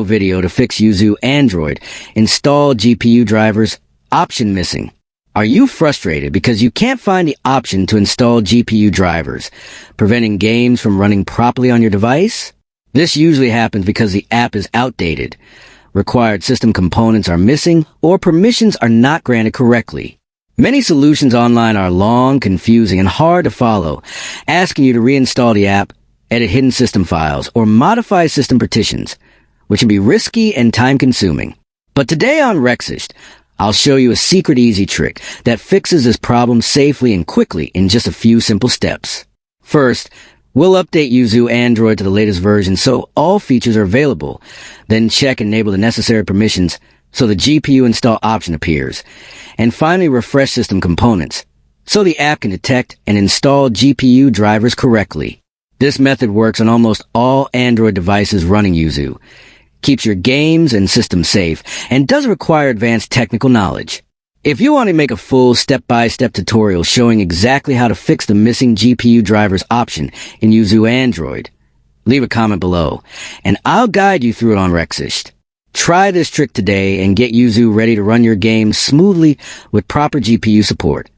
Video to fix Yuzu Android. Install GPU drivers. Option missing. Are you frustrated because you can't find the option to install GPU drivers, preventing games from running properly on your device? This usually happens because the app is outdated, required system components are missing, or permissions are not granted correctly. Many solutions online are long, confusing, and hard to follow, asking you to reinstall the app, edit hidden system files, or modify system partitions, which can be risky and time-consuming. But today on Rexist, I'll show you a secret easy trick that fixes this problem safely and quickly in just a few simple steps. First, we'll update Yuzu Android to the latest version so all features are available. Then check and enable the necessary permissions so the GPU install option appears. And finally, refresh system components so the app can detect and install GPU drivers correctly. This method works on almost all Android devices running Yuzu, keeps your games and systems safe, and doesn't require advanced technical knowledge. If you want to make a full step-by-step tutorial showing exactly how to fix the missing GPU drivers option in Yuzu Android, leave a comment below, and I'll guide you through it on Rexist. Try this trick today and get Yuzu ready to run your games smoothly with proper GPU support.